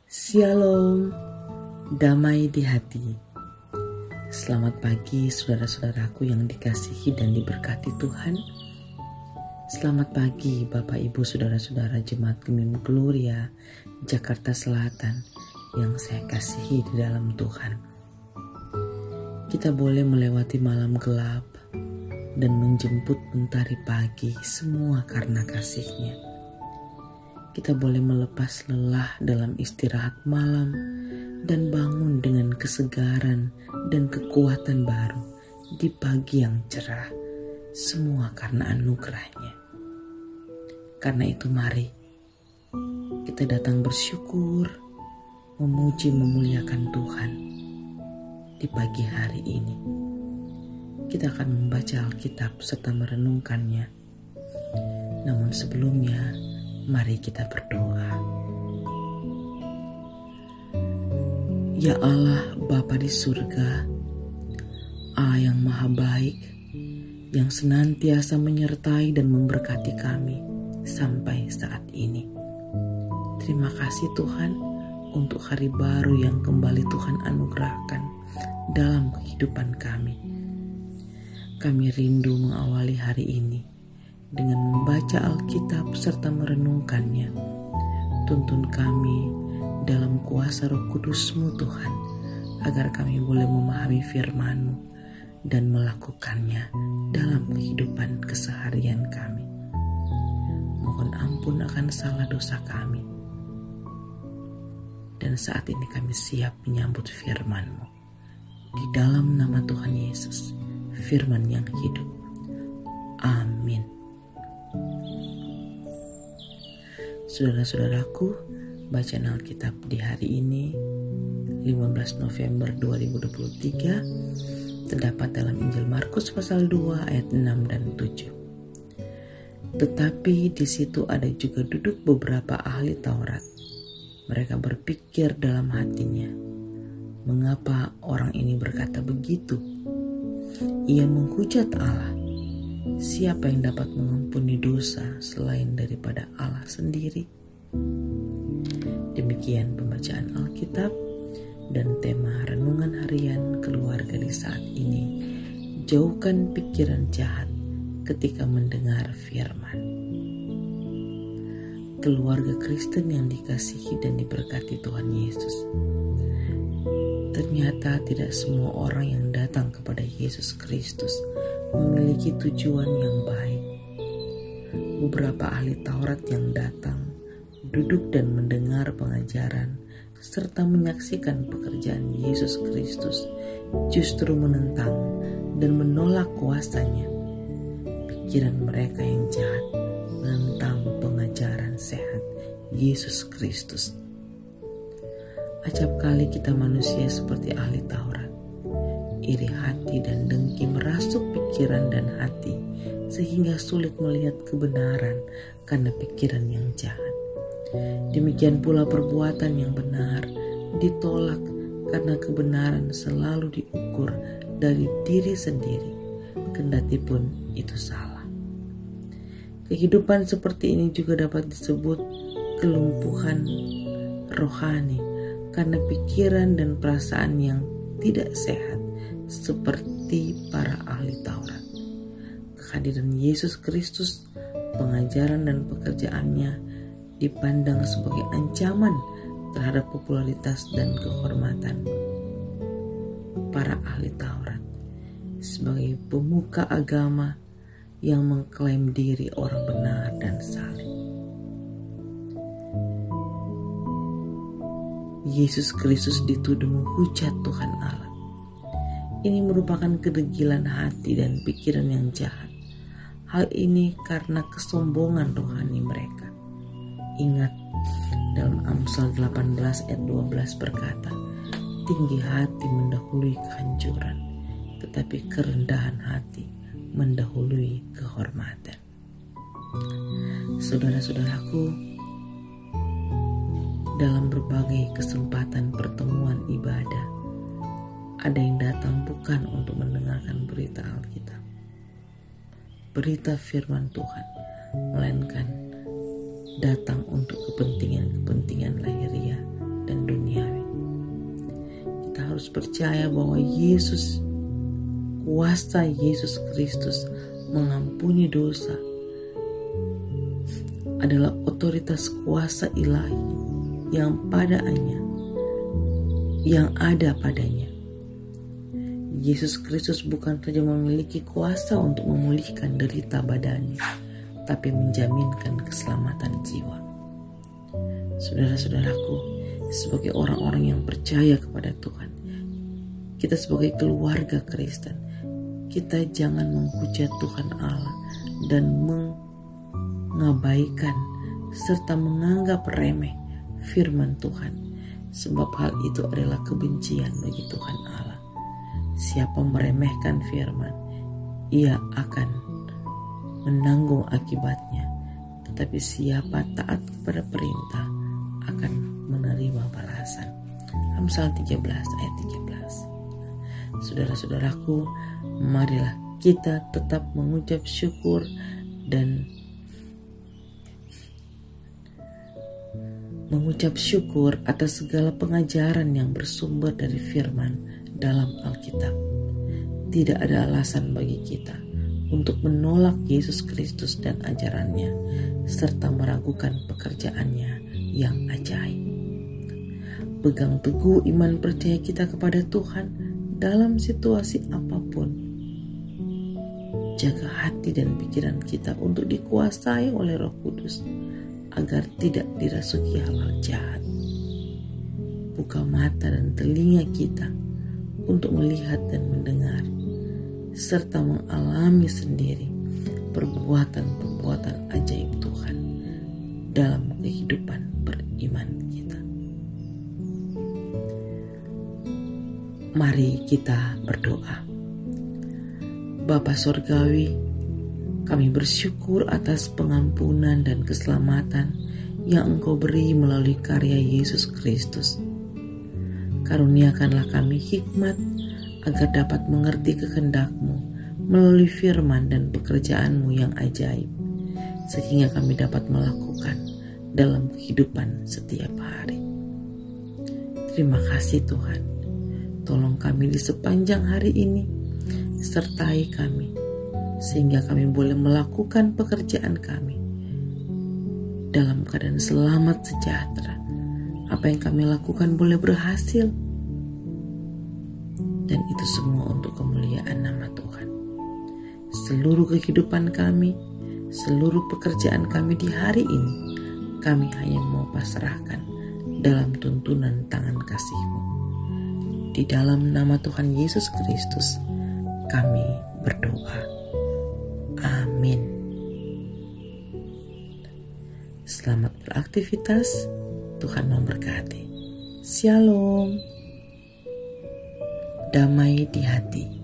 Shalom, damai di hati. Selamat pagi saudara-saudaraku yang dikasihi dan diberkati Tuhan. Selamat pagi Bapak Ibu saudara-saudara Jemaat Gemilang Gloria Jakarta Selatan yang saya kasihi di dalam Tuhan. Kita boleh melewati malam gelap dan menjemput mentari pagi, semua karena kasih-Nya. Kita boleh melepas lelah dalam istirahat malam dan bangun dengan kesegaran dan kekuatan baru di pagi yang cerah, semua karena anugerah-Nya. Karena itu mari kita datang bersyukur, memuji memuliakan Tuhan di pagi hari ini. Kita akan membaca Alkitab serta merenungkannya. Namun sebelumnya, mari kita berdoa. Ya Allah Bapa di surga, Allah yang maha baik, yang senantiasa menyertai dan memberkati kami sampai saat ini. Terima kasih Tuhan untuk hari baru yang kembali Tuhan anugerahkan dalam kehidupan kami. Kami rindu mengawali hari ini dengan membaca Alkitab serta merenungkannya. Tuntun kami dalam kuasa Roh Kudus-Mu Tuhan, agar kami boleh memahami firman-Mu dan melakukannya dalam kehidupan keseharian kami. Mohon ampun akan salah dosa kami. Dan saat ini kami siap menyambut firman-Mu. Di dalam nama Tuhan Yesus, firman yang hidup. Amin. Saudara-saudaraku, bacaan Alkitab di hari ini 15 November 2023 terdapat dalam Injil Markus pasal 2 ayat 6 dan 7. Tetapi di situ ada juga duduk beberapa ahli Taurat. Mereka berpikir dalam hatinya, mengapa orang ini berkata begitu? Ia menghujat Allah. Siapa yang dapat mengampuni dosa selain daripada Allah sendiri? Demikian pembacaan Alkitab dan tema renungan harian keluarga di saat ini. Jauhkan pikiran jahat ketika mendengar firman. Keluarga Kristen yang dikasihi dan diberkati Tuhan Yesus. Ternyata tidak semua orang yang datang kepada Yesus Kristus memiliki tujuan yang baik. Beberapa ahli Taurat yang datang, duduk dan mendengar pengajaran, serta menyaksikan pekerjaan Yesus Kristus, justru menentang dan menolak kuasa-Nya. Pikiran mereka yang jahat menentang pengajaran sehat Yesus Kristus. Acap kali kita manusia seperti ahli Taurat. Iri hati dan dengki merasuk pikiran dan hati sehingga sulit melihat kebenaran karena pikiran yang jahat. Demikian pula perbuatan yang benar ditolak karena kebenaran selalu diukur dari diri sendiri, kendati pun itu salah. Kehidupan seperti ini juga dapat disebut kelumpuhan rohani karena pikiran dan perasaan yang tidak sehat seperti para ahli Taurat. Kehadiran Yesus Kristus, pengajaran dan pekerjaannya dipandang sebagai ancaman terhadap popularitas dan kehormatan para ahli Taurat sebagai pemuka agama yang mengklaim diri orang benar dan saleh. Yesus Kristus dituduh menghujat Tuhan Allah. Ini merupakan kedegilan hati dan pikiran yang jahat. Hal ini karena kesombongan rohani mereka. Ingat, dalam Amsal 18 ayat 12 berkata, tinggi hati mendahului kehancuran, tetapi kerendahan hati mendahului kehormatan. Saudara-saudaraku, dalam berbagai kesempatan pertemuan ibadah, ada yang datang bukan untuk mendengarkan berita Alkitab, berita firman Tuhan, melainkan datang untuk kepentingan-kepentingan lahiriah dan harus percaya bahwa kuasa Yesus Kristus mengampuni dosa adalah otoritas kuasa ilahi yang ada padanya. Yesus Kristus bukan saja memiliki kuasa untuk memulihkan derita badannya, tapi menjaminkan keselamatan jiwa. Saudara-saudaraku, sebagai orang-orang yang percaya kepada Tuhan, kita sebagai keluarga Kristen, kita jangan menghujat Tuhan Allah dan mengabaikan serta menganggap remeh firman Tuhan, sebab hal itu adalah kebencian bagi Tuhan Allah. Siapa meremehkan firman, ia akan menanggung akibatnya, tetapi siapa taat kepada perintah akan menerima balasan. Amsal 13 ayat 13. Saudara-saudaraku, marilah kita tetap mengucap syukur dan atas segala pengajaran yang bersumber dari firman dalam Alkitab. Tidak ada alasan bagi kita untuk menolak Yesus Kristus dan ajarannya, serta meragukan pekerjaannya yang ajaib. Pegang teguh iman percaya kita kepada Tuhan dalam situasi apapun. Jaga hati dan pikiran kita untuk dikuasai oleh Roh Kudus agar tidak dirasuki hal-hal jahat. Buka mata dan telinga kita untuk melihat dan mendengar, serta mengalami sendiri perbuatan-perbuatan ajaib Tuhan dalam kehidupan beriman kita. Mari kita berdoa. Bapa Sorgawi, kami bersyukur atas pengampunan dan keselamatan yang Engkau beri melalui karya Yesus Kristus. Karuniakanlah kami hikmat agar dapat mengerti kehendak-Mu melalui firman dan pekerjaan-Mu yang ajaib, sehingga kami dapat melakukan dalam kehidupan setiap hari. Terima kasih Tuhan. Tolong kami di sepanjang hari ini, sertai kami, sehingga kami boleh melakukan pekerjaan kami dalam keadaan selamat sejahtera. Apa yang kami lakukan boleh berhasil, dan itu semua untuk kemuliaan nama Tuhan. Seluruh kehidupan kami, seluruh pekerjaan kami di hari ini, kami hanya mau pasrahkan dalam tuntunan tangan kasih-Mu. Di dalam nama Tuhan Yesus Kristus kami berdoa. Amin. Selamat beraktivitas. Tuhan memberkati. Shalom. Damai di hati.